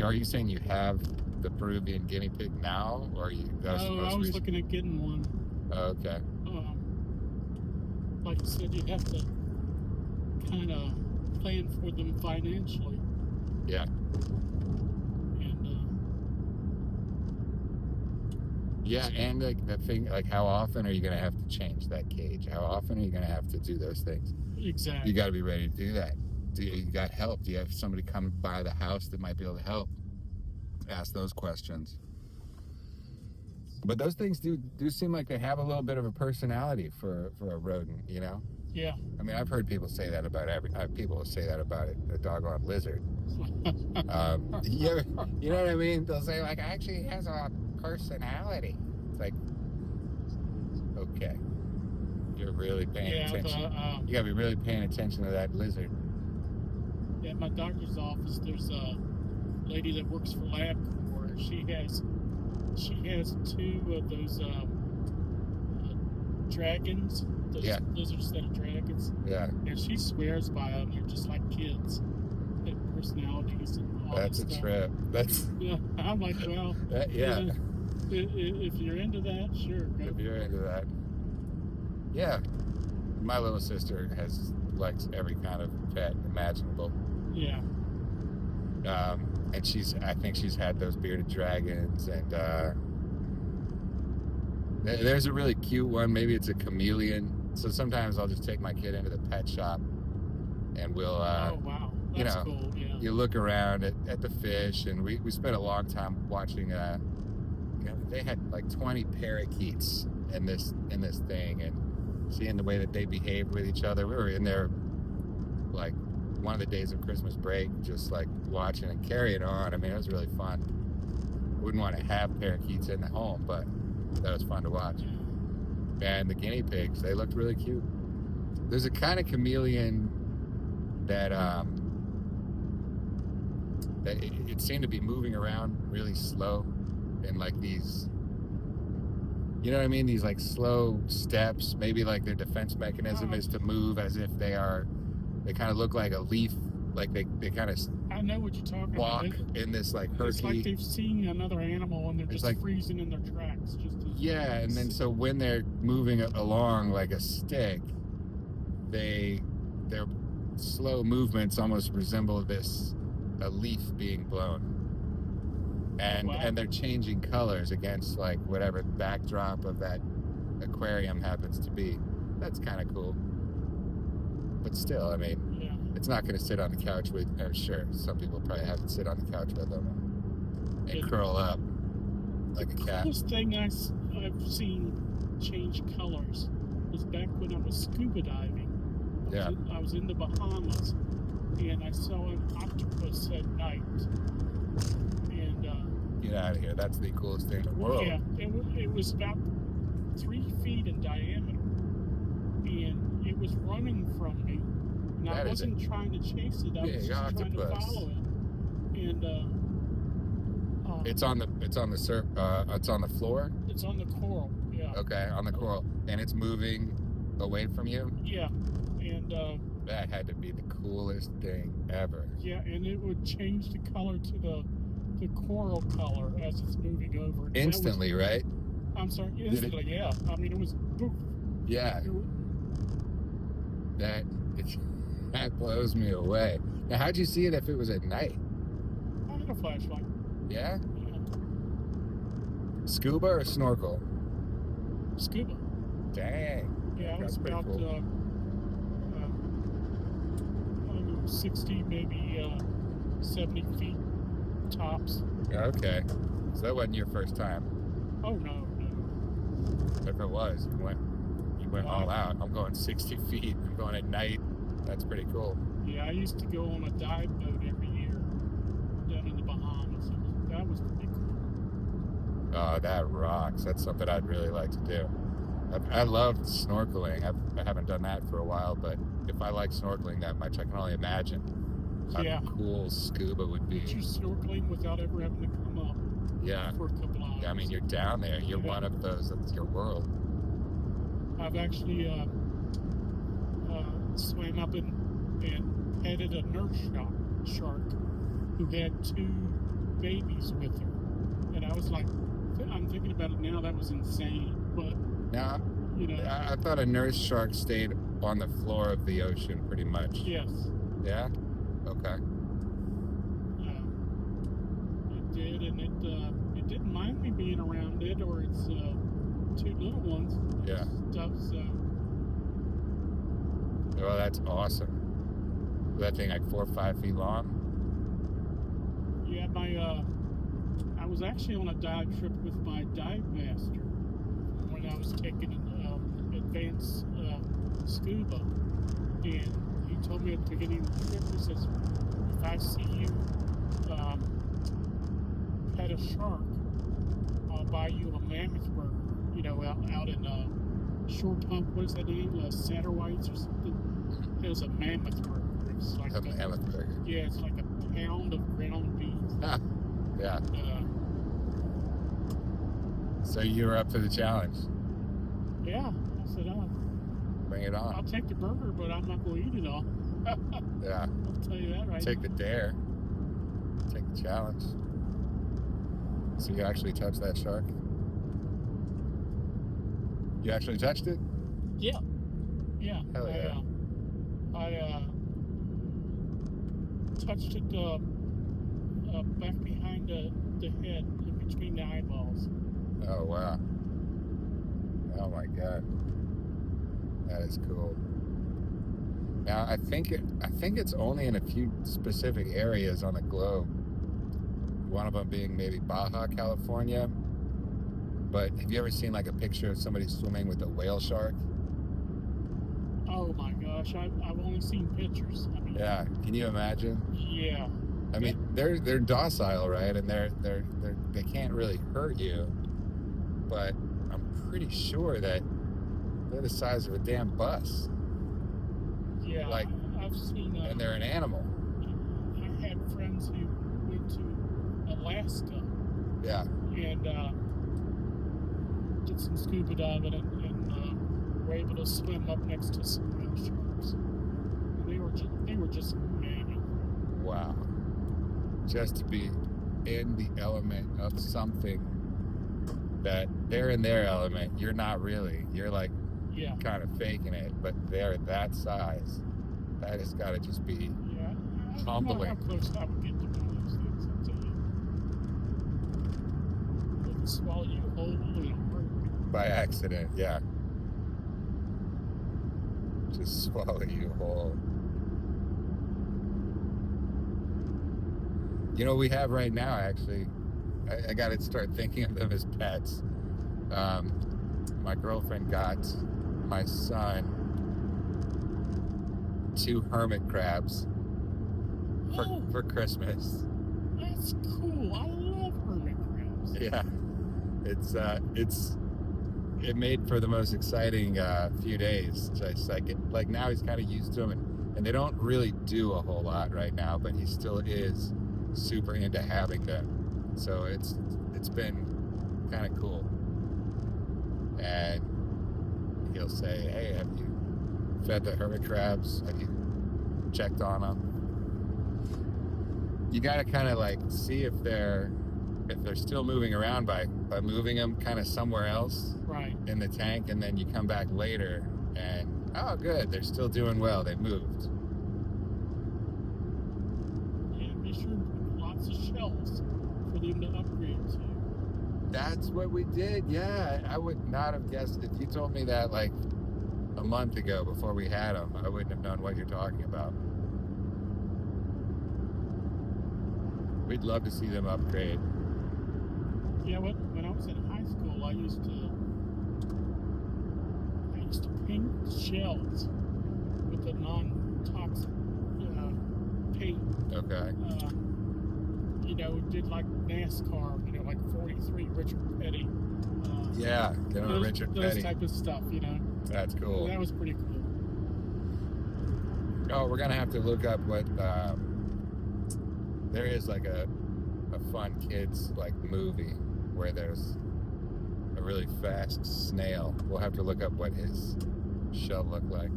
are you saying you have the Peruvian guinea pig now, or are you? No, I was looking at getting one. Oh, okay. Like I said, you have to kind of plan for them financially. Yeah. And yeah, and like the thing, like how often are you going to have to change that cage? How often are you going to have to do those things? Exactly. You got to be ready to do that. You got help? Do you have somebody come by the house that might be able to help? Ask those questions. But those things do seem like they have a little bit of a personality for a rodent, you know? Yeah. I mean, I've heard people say that about people will say that about a doggone lizard. You know what I mean? They'll say like, actually, he has a personality. It's like, okay, you're really paying attention. You gotta be really paying attention to that lizard. Yeah, at my doctor's office, there's a lady that works for LabCorp. She has 2 of those dragons. Those lizards that are dragons. Yeah. And she swears by them. They're just like kids. They have personalities and all That's that a stuff. trip. That's. Yeah. I'm like, well. Yeah. If you're into that, sure. If you're into that. Yeah. My little sister likes every kind of pet imaginable. Yeah. And I think she's had those bearded dragons, and there's a really cute one. Maybe it's a chameleon. So sometimes I'll just take my kid into the pet shop, and we'll, oh wow, that's cool. Yeah. You look around at the fish, and we spent a long time watching. They had like 20 parakeets in this thing, and seeing the way that they behaved with each other. We were in there like one of the days of Christmas break, just like watching and carrying on. I mean, it was really fun. Wouldn't want to have parakeets in the home, but that was fun to watch. And the guinea pigs, they looked really cute. There's a kind of chameleon that it seemed to be moving around really slow, in like these, you know what I mean? These like slow steps. Maybe like their defense mechanism is to move as if they kind of look like a leaf, like they kind of. I know what you're talking walk about. In this like herky. It's like they've seen another animal and they're just like freezing in their tracks. And then so when they're moving along like a stick, their slow movements almost resemble a leaf being blown, and they're changing colors against like whatever the backdrop of that aquarium happens to be. That's kind of cool. But still, I mean, it's not going to sit on the couch with. I'm sure some people probably have to sit on the couch with them and curl up like a cat. The coolest thing I've seen change colors was back when I was scuba diving. I was in the Bahamas, and I saw an octopus at night. And get out of here! That's the coolest thing in the world. Yeah, it was about 3 feet in diameter, and it was running from me. And I wasn't trying to chase it. I was just trying to follow it. And it's on the floor. It's on the coral. Yeah. Okay, on the coral, and it's moving away from you. Yeah, and that had to be the coolest thing ever. Yeah, and it would change the color to the coral color as it's moving over. Instantly, right? I'm sorry, instantly. Yeah. I mean, it was. Poof. Yeah. That blows me away. Now, how'd you see it if it was at night? I had a flashlight. Yeah? Scuba or snorkel? Scuba. Dang. Yeah, it was about cool. 60, maybe 70 feet tops. Okay. So that wasn't your first time? Oh, no. If it was, you went all out. I'm going 60 feet. I'm going at night. That's pretty cool. Yeah, I used to go on a dive boat every year down in the Bahamas. That was pretty cool. Oh, that rocks. That's something I'd really like to do. I love snorkeling. I haven't done that for a while, but if I like snorkeling that much, I can only imagine how cool scuba would be. But you're snorkeling without ever having to come up. Yeah. For a couple hours. Yeah, I mean, you're down there. You're one of those. That's your world. I've actually swam up and petted a nurse shark who had 2 babies with her. And I was like, I'm thinking about it now, that was insane. But, Now, you know. I thought a nurse shark stayed on the floor of the ocean pretty much. Yes. Yeah? Okay. It did, and it didn't mind me being around it or its two little ones. Yeah. Stuff, so. Well, that's awesome. That thing like 4 or 5 feet long? Yeah, I was actually on a dive trip with my dive master when I was taking advanced SCUBA, and he told me at the beginning of the trip, he says, if I see you pet a shark, I'll buy you a mammoth burger, you know, out in Shore Pump, what is that name, Satterwhite's or something? It was a mammoth burger. It's like a mammoth burger. Yeah, it's like a pound of ground beef. Yeah. So you were up for the challenge? Yeah, I said, bring it on. I'll take the burger, but I'm not going to eat it all. Yeah. I'll tell you that right Take now. the dare. Take the challenge. So you actually touched that shark? You actually touched it? Yeah. Yeah. Hell yeah. I touched it back behind the head, in between the eyeballs. Oh, wow. Oh, my God. That is cool. Now, I think it's only in a few specific areas on the globe. One of them being maybe Baja, California. But have you ever seen like a picture of somebody swimming with a whale shark? Oh my gosh, I've only seen pictures. I mean, Yeah, can you imagine? Yeah. I mean, they're docile, right? And they can't really hurt you. But I'm pretty sure that they're the size of a damn bus. Yeah, like, I've seen. And they're an animal. I had friends who went to Alaska. Yeah. And did some scuba diving and were able to swim up next to some whale sharks. And they were just mammy. Wow. Just to be in the element of something that they're in their element, you're not really. You're like kind of faking it, but they're that size. That has got to just be humbling. How close I would get to one of those things, I'll tell you. They can swallow you whole and hard. By accident, yeah. Just swallow you whole. You know, we have right now, actually, I got to start thinking of them as pets. My girlfriend got my son 2 hermit crabs for Christmas. That's cool. I love hermit crabs. Yeah, it made for the most exciting few days. Just like now he's kind of used to them, and they don't really do a whole lot right now, but he still is super into having them. So it's been kind of cool. And he'll say, "Hey, have you fed the hermit crabs? Have you checked on them?" You got to kind of like see if they're still moving around by moving them kind of somewhere else in the tank, and then you come back later and, oh, good, they're still doing well. They moved. And be sure to put lots of shells for them to upgrade to. That's what we did. Yeah, I would not have guessed. If you told me that like a month ago before we had them, I wouldn't have known what you're talking about. We'd love to see them upgrade. Yeah, when I was in high school, I used to paint shells with a non-toxic paint. Okay. You know, did like NASCAR, you know, like 43 Richard Petty. Yeah, get on Richard Petty. Those type of stuff, you know. That's cool. That was pretty cool. Oh, we're gonna have to look up what there is like a fun kids like movie where there's a really fast snail. We'll have to look up what his shell looked like.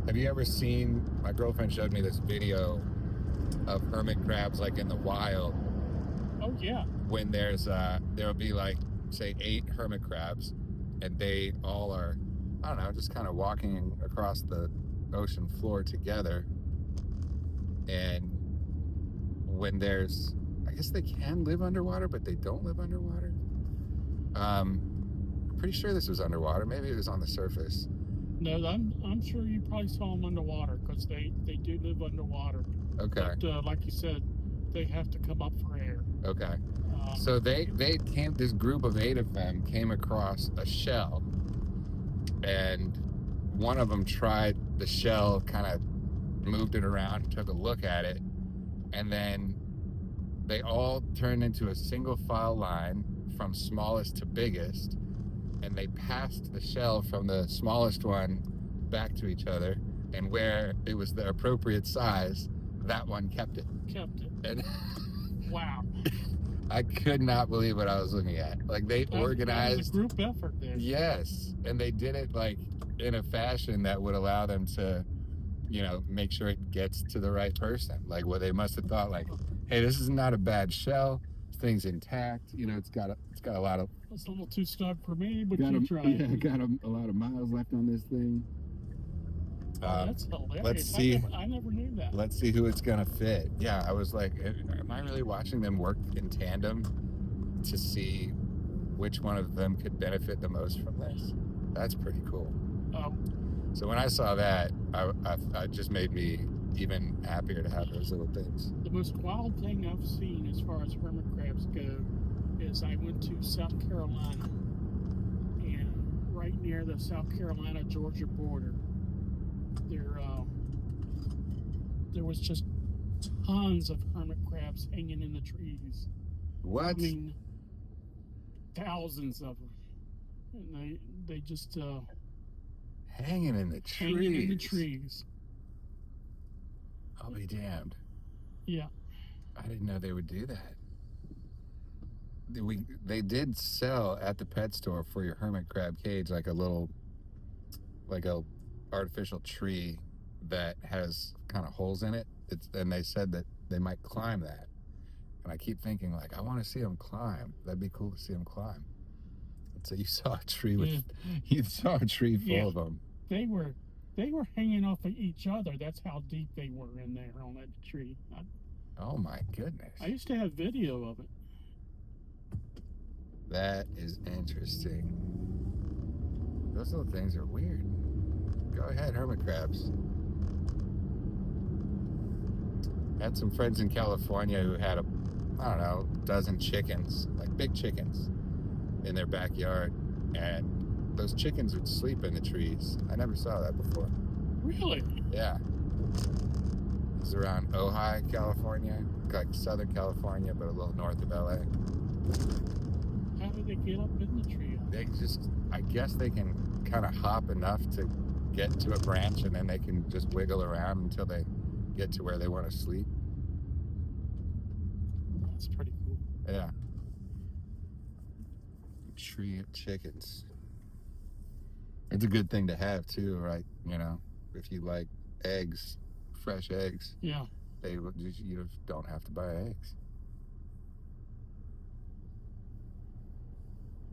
Have you ever seen, my girlfriend showed me this video of hermit crabs like in the wild. Oh yeah. When there'll be like, say, 8 hermit crabs, and they all are, I don't know, just kind of walking across the ocean floor together. And when I guess they can live underwater, but they don't live underwater. I'm pretty sure this was underwater. Maybe it was on the surface. No, I'm sure you probably saw them underwater, because they do live underwater. Okay. But like you said, they have to come up for air. Okay. So they came. This group of 8 of them came across a shell, and one of them tried the shell, kind of moved it around, took a look at it, and then they all turned into a single file line from smallest to biggest, and they passed the shell from the smallest one back to each other, and where it was the appropriate size, that one kept it. And wow. I could not believe what I was looking at. Like, they organized... That was a group effort there. Yes, and they did it like in a fashion that would allow them to, make sure it gets to the right person. Like, well, they must have thought like, hey, this is not a bad shell. This thing's intact. It's got a lot of... It's a little too snug for me, but you tried. Yeah, got a lot of miles left on this thing. That's hilarious. Let's see. I never knew that. Let's see who it's gonna fit. Yeah, I was like, am I really watching them work in tandem to see which one of them could benefit the most from this? That's pretty cool. So when I saw that, I just made me even happier to have those little things. The most wild thing I've seen as far as hermit crabs go is I went to South Carolina, and right near the South Carolina-Georgia border, there was just tons of hermit crabs hanging in the trees. What? I mean, thousands of them. And they just... hanging in the trees. Hanging in the trees. I'll be damned. Yeah. I didn't know they would do that. They did sell at the pet store for your hermit crab cage like a artificial tree that has kind of holes in it. And they said that they might climb that. And I keep thinking, like, I want to see them climb. That'd be cool to see them climb. And so you saw a tree full of them. They were hanging off of each other. That's how deep they were in there on that tree. Oh my goodness. I used to have video of it. That is interesting. Those little things are weird. Go ahead, hermit crabs. Had some friends in California who had dozen chickens, like big chickens, in their backyard, and those chickens would sleep in the trees. I never saw that before. Really? Yeah. It was around Ojai, California, like Southern California, but a little north of LA. How do they get up in the tree? I guess they can kind of hop enough to get to a branch, and then they can just wiggle around until they get to where they want to sleep. That's pretty cool. Yeah. Tree of chickens. It's a good thing to have too, right? If you like eggs, fresh eggs. Yeah. You don't have to buy eggs.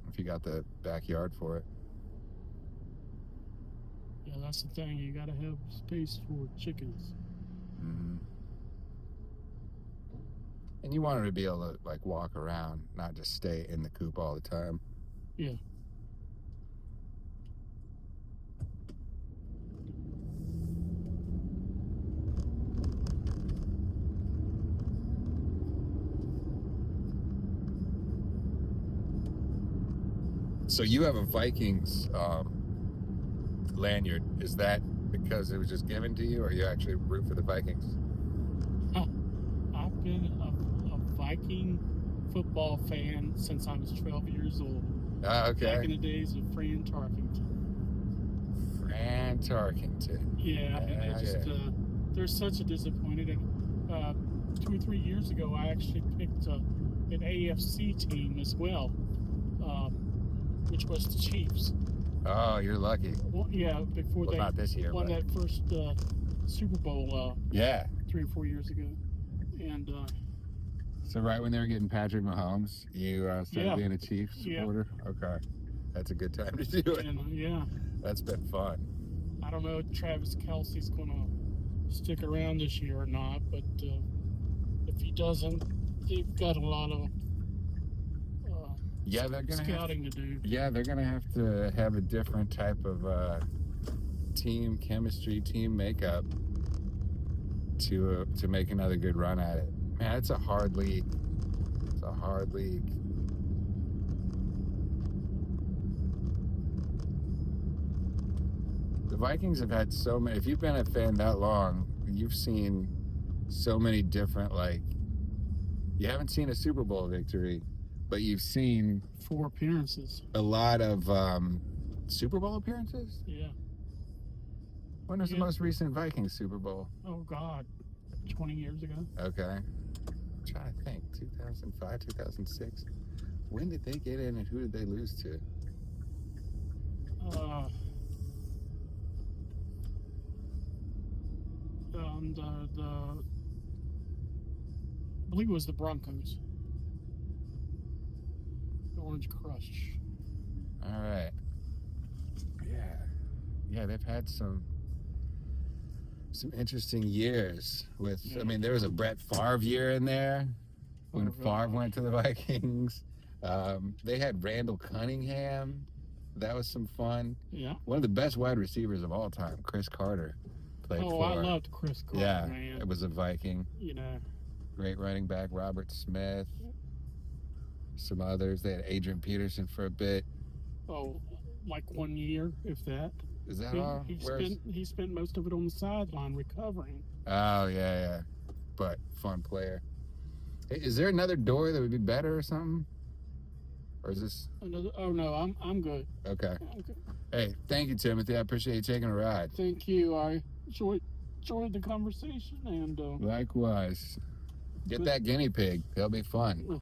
If you got the backyard for it. Yeah, that's the thing. You got to have space for chickens. Mm-hmm. And you want her to be able to like walk around, not just stay in the coop all the time. Yeah. So you have a Vikings lanyard. Is that because it was just given to you, or you actually root for the Vikings? I've been a Viking football fan since I was 12 years old. Okay. Back in the days of Fran Tarkenton. Fran Tarkenton. Yeah, and they're such a disappointed. And 2 or 3 years ago, I actually picked an AFC team as well, which was the Chiefs. Oh, you're lucky. Well, yeah, before they not this year, won that first Super Bowl. 3 or 4 years ago. And so right when they were getting Patrick Mahomes, you started being a Chiefs supporter? Yeah. Okay. That's a good time to do it. And, yeah. That's been fun. I don't know if Travis Kelce's going to stick around this year or not, but if he doesn't, they've got a lot of they're gonna scouting to do. Yeah, they're going to have a different type of team chemistry, team makeup to make another good run at it. Man, it's a hard league. It's a hard league. The Vikings have had so many. If you've been a fan that long, you've seen so many different, you haven't seen a Super Bowl victory, but you've seen 4 appearances. A lot of Super Bowl appearances? Yeah. When was the most recent Vikings Super Bowl? Oh, God. 20 years ago. Okay. I'm trying to think. 2005, 2006. When did they get in and who did they lose to? I believe it was the Broncos. The Orange Crush. All right. Yeah, they've had some interesting years with. I mean, there was a Brett Favre year in there when Favre went to the Vikings. They had Randall Cunningham. That was some fun. Yeah. One of the best wide receivers of all time, Chris Carter, played for. I loved Chris Carter. Yeah, man. It was a Viking. You know. Great running back, Robert Smith. Some others. They had Adrian Peterson for a bit. Oh, like 1 year, if that. Is that all? He spent most of it on the sideline recovering. Oh, yeah. But fun player. Hey, is there another door that would be better or something? Or is this? Oh, no, I'm good. Okay. Hey, thank you, Timothy. I appreciate you taking a ride. Thank you. I enjoyed the conversation. And likewise. Get that guinea pig. That'll be fun.